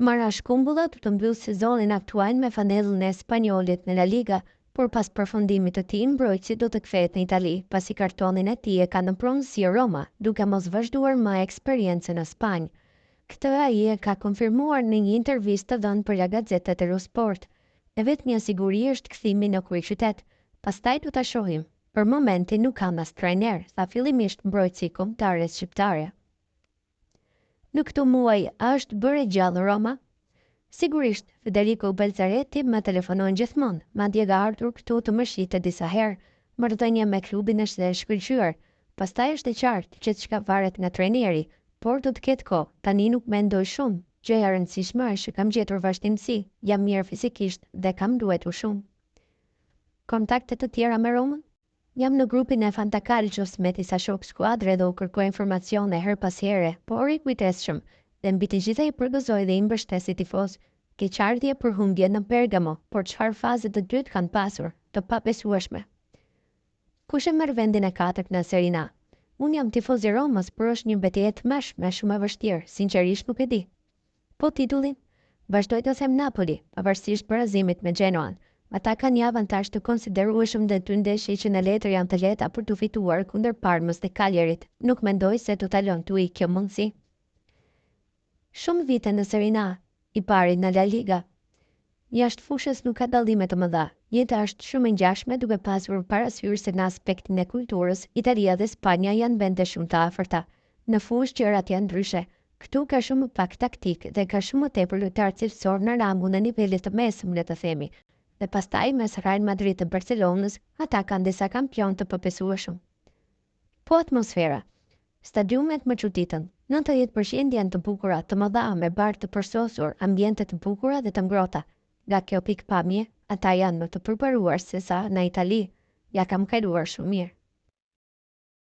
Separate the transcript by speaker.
Speaker 1: Marrë shkumbullat të mbyll sezonin aktual me fanellën e Spanjolit në La Liga, por pas përfundimit të tij mbrojtësi do të kthehet në Itali, pasi kartonin e tij e ka në pronësi Roma, duke mos vazhduar më eksperiencën në Spanjë. Këtë ai e ka konfirmuar në një intervistë të dhënë për La Gazzetta dello Sport. E vetmja siguri është kthimi në kryeqytet. Pastaj do ta shohim. Për momentin nuk kam as trajner, tha fillimisht mbrojtësi kombëtare shqiptare. Në këtë muaj, a është bërë gjallë Roma? Sigurisht, Federico Balzaretti më telefonon gjithmonë, madje ka ardhur këtu të më shite disa herë. Marrëdhënia me klubin është e shkëlqyer. Pastaj është e qartë që çka varet nga trajneri, por do të ketë kohë. Tani nuk mendoj shumë. Gjëja e rëndësishme është që kam gjetur vazhdimsi, jam mirë fizikisht dhe kam luajtur shumë. Kontakte të tjera me Romën? Jam në grupin e Fantacalcios me disa shok skuadre dhe u kërkoj informacione her pas here, por i kujtesshëm dhe mbi të gjitha i përgëzoj dhe i mbështesi tifoz. Keqardhje për humbje në Bergamo, por çfarë faze të dytë kanë pasur, të pabesueshme. Kush e merr vendin e katërt në Serie A? Unë jam tifoz i Romës, por është një betejë tmeshme shumë e vështirë, sinqerisht nuk e di. Po titullin? Vazhdoj të them Napoli, pavarësisht barazimit me Genoan. Ata kanë një avantazh të konsiderueshëm dhe dy ndeshje që në letër janë të lehta për të fituar kundër Parmës dhe Caglierit. Nuk mendoj se do ta lënë tuaj kjo mundësi. Shumë vite në Serie A, i pari në La Liga. Jashtë fushës nuk ka dallime të mëdha. Jeta është shumë e ngjashme duke pasur parasysh se në aspektin e kulturës, Italia dhe Spanja janë vende shumë të afërta. Në fushë gjërat janë ndryshe. Këtu ka shumë pak taktik dhe ka shumë më tepër lojtar cilësor në rangun e nivelit të mesëm, le të themi. Dhe pastaj mes Real Madrid dhe Barcelonës, ata kanë disa kampion të pabesueshëm. Po atmosfera. Stadiumet më çuditën. 90% janë të bukura, të mëdha me bar të përsosur, ambiente të bukura dhe të ngrohta. Nga kjo pikpamje, ata janë më të përparuar se sa në Itali. Ja kam kaluar shumë mirë.